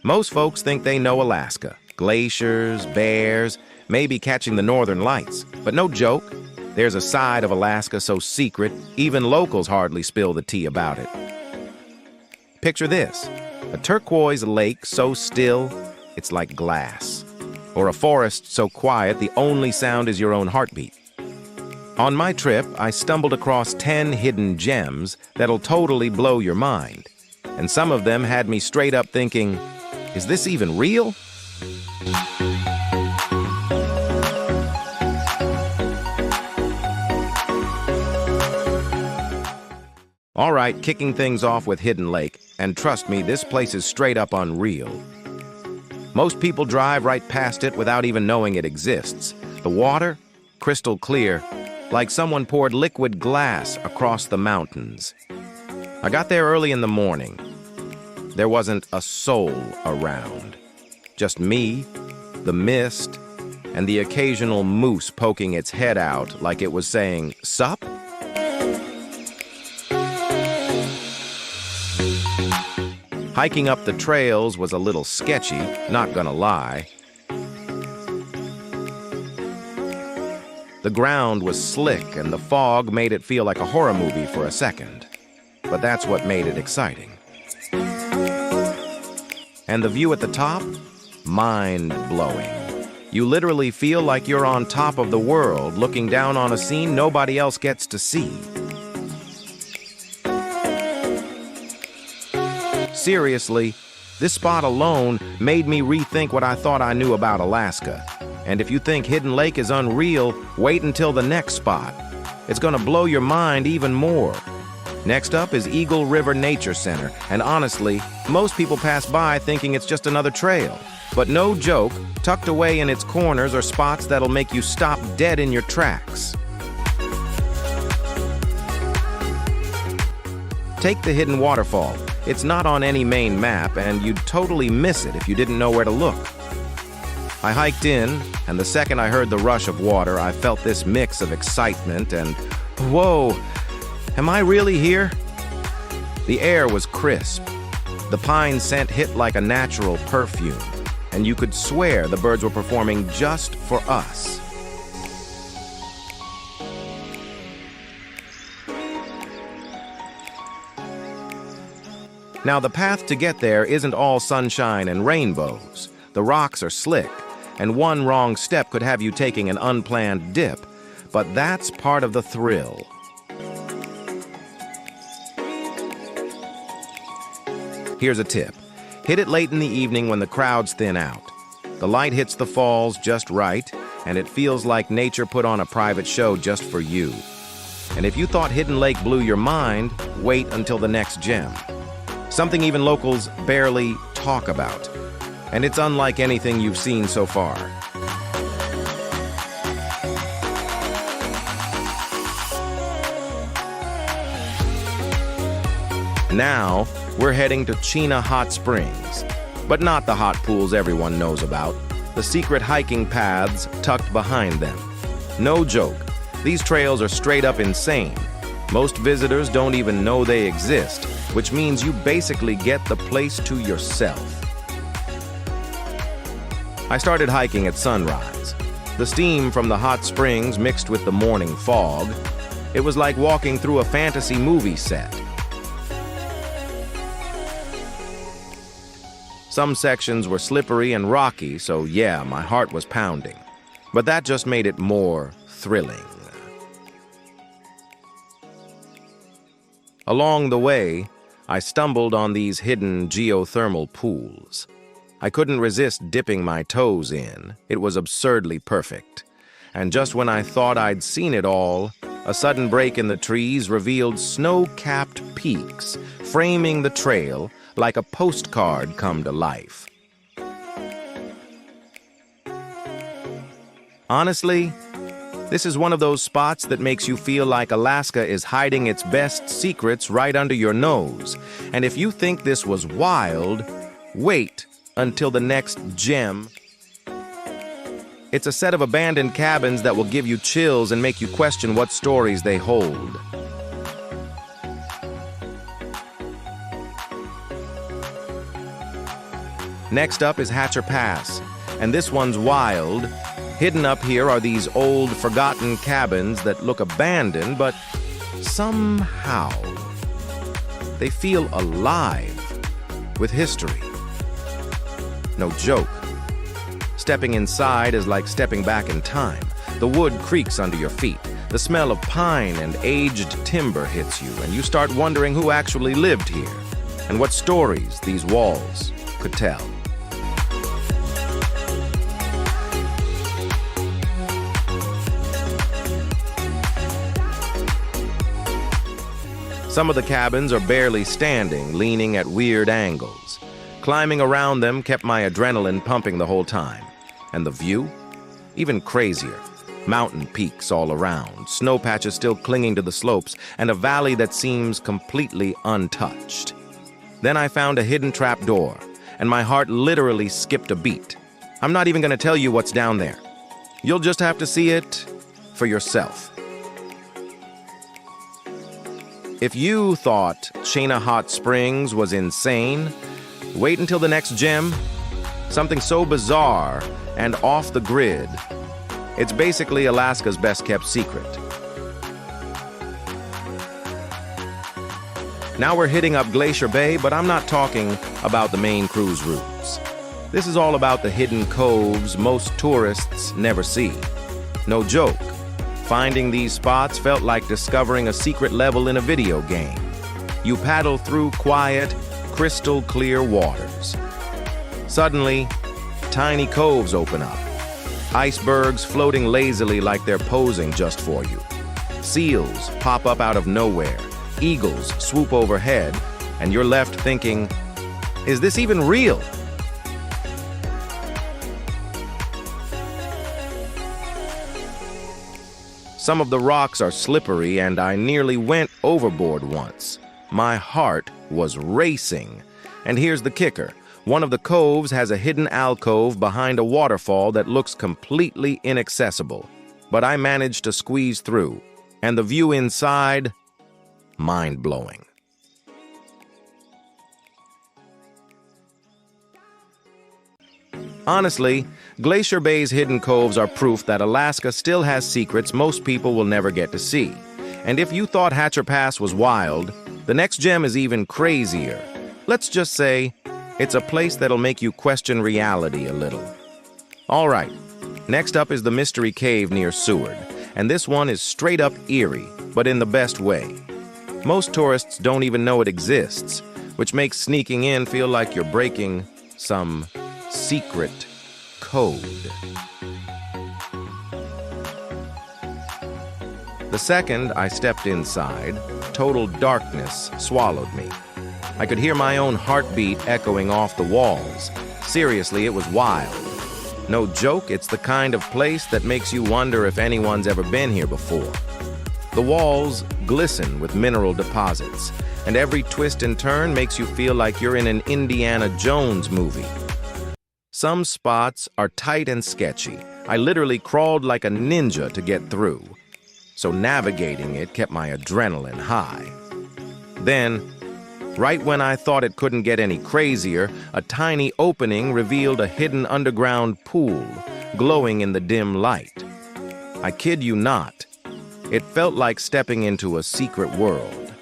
Most folks think they know Alaska. Glaciers, bears, maybe catching the northern lights. But no joke, there's a side of Alaska so secret, even locals hardly spill the tea about it. Picture this, a turquoise lake so still, it's like glass. Or a forest so quiet, the only sound is your own heartbeat. On my trip, I stumbled across 10 hidden gems that'll totally blow your mind. And some of them had me straight up thinking, is this even real? All right, kicking things off with Hidden Lake, and trust me, this place is straight up unreal. Most people drive right past it without even knowing it exists. The water, crystal clear, like someone poured liquid glass across the mountains. I got there early in the morning. There wasn't a soul around. Just me, the mist, and the occasional moose poking its head out like it was saying, "Sup?" Hiking up the trails was a little sketchy, not gonna lie. The ground was slick and the fog made it feel like a horror movie for a second. But that's what made it exciting. And the view at the top? Mind-blowing. You literally feel like you're on top of the world, looking down on a scene nobody else gets to see. Seriously, this spot alone made me rethink what I thought I knew about Alaska. And if you think Hidden Lake is unreal, wait until the next spot. It's gonna blow your mind even more. Next up is Eagle River Nature Center, and honestly, most people pass by thinking it's just another trail. But no joke, tucked away in its corners are spots that'll make you stop dead in your tracks. Take the hidden waterfall. It's not on any main map, and you'd totally miss it if you didn't know where to look. I hiked in, and the second I heard the rush of water, I felt this mix of excitement and, whoa, am I really here? The air was crisp. The pine scent hit like a natural perfume, and you could swear the birds were performing just for us. Now, the path to get there isn't all sunshine and rainbows. The rocks are slick, and one wrong step could have you taking an unplanned dip. But that's part of the thrill. Here's a tip. Hit it late in the evening when the crowds thin out. The light hits the falls just right, and it feels like nature put on a private show just for you. And if you thought Hidden Lake blew your mind, wait until the next gem. Something even locals barely talk about. And it's unlike anything you've seen so far. Now, we're heading to Chena Hot Springs. But not the hot pools everyone knows about. The secret hiking paths tucked behind them. No joke, these trails are straight up insane. Most visitors don't even know they exist, which means you basically get the place to yourself. I started hiking at sunrise. The steam from the hot springs mixed with the morning fog. It was like walking through a fantasy movie set. Some sections were slippery and rocky, so yeah, my heart was pounding. But that just made it more thrilling. Along the way, I stumbled on these hidden geothermal pools. I couldn't resist dipping my toes in. It was absurdly perfect. And just when I thought I'd seen it all, a sudden break in the trees revealed snow-capped peaks, framing the trail like a postcard come to life. Honestly, this is one of those spots that makes you feel like Alaska is hiding its best secrets right under your nose. And if you think this was wild, wait until the next gem. It's a set of abandoned cabins that will give you chills and make you question what stories they hold. Next up is Hatcher Pass, and this one's wild. Hidden up here are these old, forgotten cabins that look abandoned, but somehow they feel alive with history. No joke. Stepping inside is like stepping back in time. The wood creaks under your feet. The smell of pine and aged timber hits you, and you start wondering who actually lived here and what stories these walls could tell. Some of the cabins are barely standing, leaning at weird angles. Climbing around them kept my adrenaline pumping the whole time. And the view? Even crazier. Mountain peaks all around, snow patches still clinging to the slopes, and a valley that seems completely untouched. Then I found a hidden trap door, and my heart literally skipped a beat. I'm not even going to tell you what's down there. You'll just have to see it for yourself. If you thought Chena Hot Springs was insane, wait until the next gem. Something so bizarre and off the grid. It's basically Alaska's best-kept secret. Now we're hitting up Glacier Bay, but I'm not talking about the main cruise routes. This is all about the hidden coves most tourists never see. No joke. Finding these spots felt like discovering a secret level in a video game. You paddle through quiet, crystal-clear waters. Suddenly, tiny coves open up. Icebergs floating lazily like they're posing just for you. Seals pop up out of nowhere. Eagles swoop overhead, and you're left thinking, is this even real? Some of the rocks are slippery, and I nearly went overboard once. My heart was racing. And here's the kicker. One of the coves has a hidden alcove behind a waterfall that looks completely inaccessible. But I managed to squeeze through, and the view inside, mind-blowing. Honestly, Glacier Bay's hidden coves are proof that Alaska still has secrets most people will never get to see. And if you thought Hatcher Pass was wild, the next gem is even crazier. Let's just say, it's a place that'll make you question reality a little. All right, next up is the Mystery Cave near Seward, and this one is straight up eerie, but in the best way. Most tourists don't even know it exists, which makes sneaking in feel like you're breaking some secret code. The second I stepped inside, total darkness swallowed me. I could hear my own heartbeat echoing off the walls. Seriously, it was wild. No joke, it's the kind of place that makes you wonder if anyone's ever been here before. The walls glisten with mineral deposits, and every twist and turn makes you feel like you're in an Indiana Jones movie. Some spots are tight and sketchy. I literally crawled like a ninja to get through, so navigating it kept my adrenaline high. Then, right when I thought it couldn't get any crazier, a tiny opening revealed a hidden underground pool, glowing in the dim light. I kid you not, it felt like stepping into a secret world.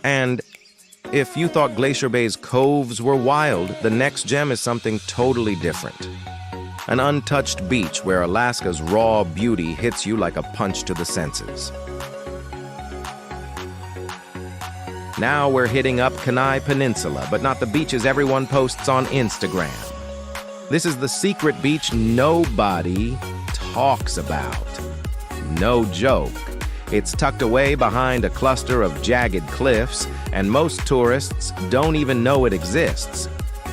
And if you thought Glacier Bay's coves were wild, the next gem is something totally different. An untouched beach where Alaska's raw beauty hits you like a punch to the senses. Now we're hitting up Kenai Peninsula, but not the beaches everyone posts on Instagram. This is the secret beach nobody talks about. No joke. It's tucked away behind a cluster of jagged cliffs, and most tourists don't even know it exists.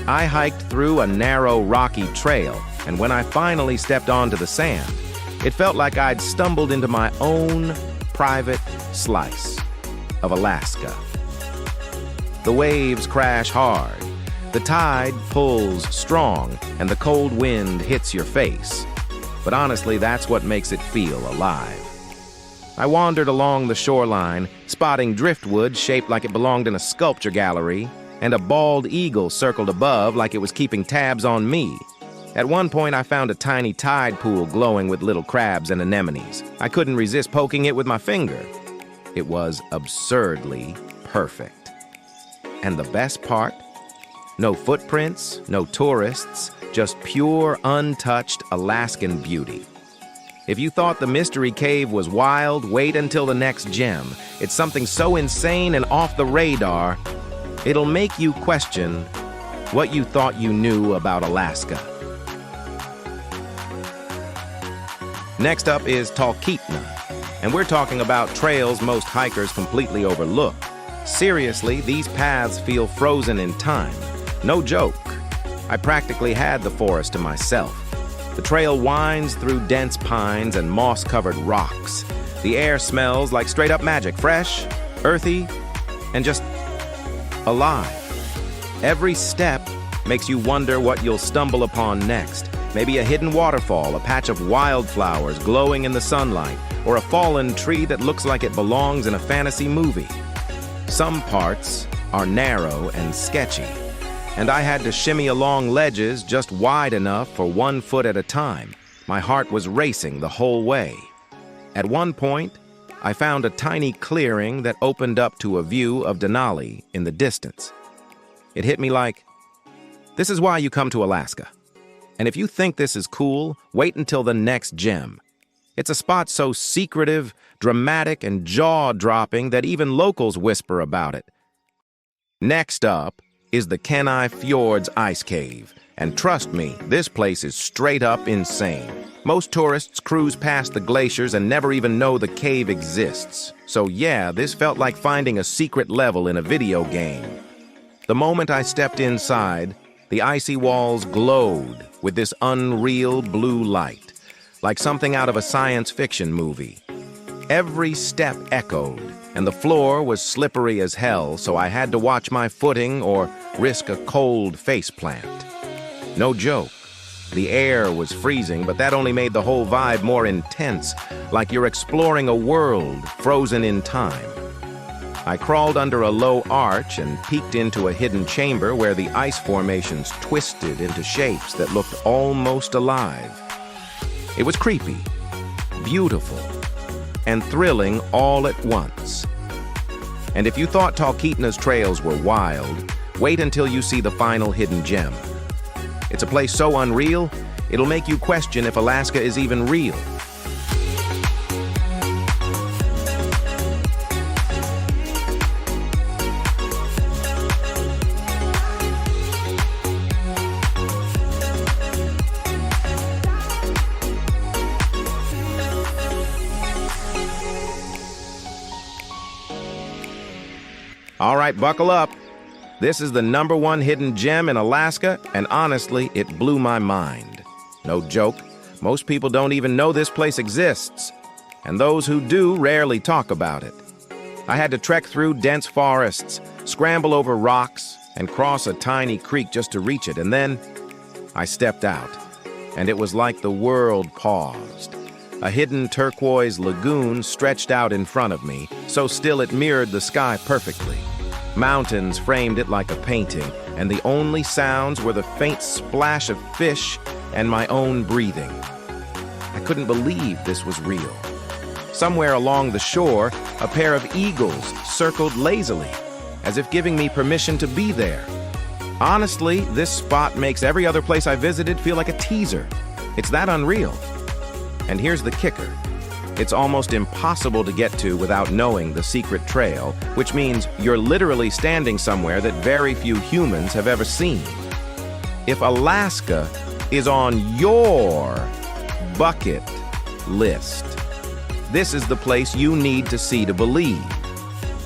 I hiked through a narrow, rocky trail, and when I finally stepped onto the sand, it felt like I'd stumbled into my own private slice of Alaska. The waves crash hard, the tide pulls strong, and the cold wind hits your face. But honestly, that's what makes it feel alive. I wandered along the shoreline, spotting driftwood shaped like it belonged in a sculpture gallery, and a bald eagle circled above like it was keeping tabs on me. At one point, I found a tiny tide pool glowing with little crabs and anemones. I couldn't resist poking it with my finger. It was absurdly perfect. And the best part? No footprints, no tourists, just pure, untouched Alaskan beauty. If you thought the mystery cave was wild, wait until the next gem. It's something so insane and off the radar, it'll make you question what you thought you knew about Alaska. Next up is Talkeetna, and we're talking about trails most hikers completely overlook. Seriously, these paths feel frozen in time. No joke. I practically had the forest to myself. The trail winds through dense pines and moss-covered rocks. The air smells like straight-up magic, fresh, earthy, and just alive. Every step makes you wonder what you'll stumble upon next. Maybe a hidden waterfall, a patch of wildflowers glowing in the sunlight, or a fallen tree that looks like it belongs in a fantasy movie. Some parts are narrow and sketchy, and I had to shimmy along ledges just wide enough for 1 foot at a time. My heart was racing the whole way. At one point, I found a tiny clearing that opened up to a view of Denali in the distance. It hit me like, this is why you come to Alaska. And if you think this is cool, wait until the next gem. It's a spot so secretive, dramatic, and jaw-dropping that even locals whisper about it. Next up is the Kenai Fjords ice cave. And trust me, this place is straight up insane. Most tourists cruise past the glaciers and never even know the cave exists. So yeah, this felt like finding a secret level in a video game. The moment I stepped inside, the icy walls glowed with this unreal blue light, like something out of a science fiction movie. Every step echoed, and the floor was slippery as hell, so I had to watch my footing or risk a cold faceplant. No joke. The air was freezing, but that only made the whole vibe more intense, like you're exploring a world frozen in time. I crawled under a low arch and peeked into a hidden chamber where the ice formations twisted into shapes that looked almost alive. It was creepy, beautiful, and thrilling all at once. And if you thought Talkeetna's trails were wild, wait until you see the final hidden gem. It's a place so unreal, it'll make you question if Alaska is even real. All right, buckle up. This is the #1 hidden gem in Alaska, and honestly, it blew my mind. No joke, most people don't even know this place exists, and those who do rarely talk about it. I had to trek through dense forests, scramble over rocks, and cross a tiny creek just to reach it, and then I stepped out, and it was like the world paused. A hidden turquoise lagoon stretched out in front of me, so still it mirrored the sky perfectly. Mountains framed it like a painting, and the only sounds were the faint splash of fish and my own breathing. I couldn't believe this was real. Somewhere along the shore, a pair of eagles circled lazily, as if giving me permission to be there. Honestly, this spot makes every other place I visited feel like a teaser. It's that unreal. And here's the kicker. It's almost impossible to get to without knowing the secret trail, which means you're literally standing somewhere that very few humans have ever seen. If Alaska is on your bucket list, this is the place you need to see to believe.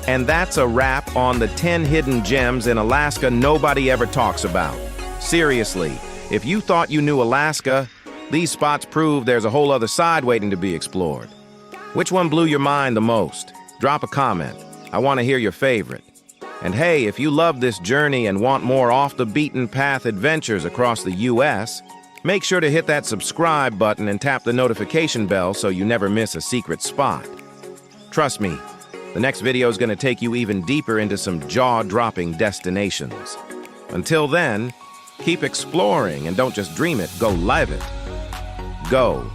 And that's a wrap on the 10 hidden gems in Alaska nobody ever talks about. Seriously, if you thought you knew Alaska, these spots prove there's a whole other side waiting to be explored. Which one blew your mind the most? Drop a comment. I want to hear your favorite. And hey, if you love this journey and want more off-the-beaten-path adventures across the U.S., make sure to hit that subscribe button and tap the notification bell so you never miss a secret spot. Trust me, the next video is going to take you even deeper into some jaw-dropping destinations. Until then, keep exploring and don't just dream it, go live it. Go.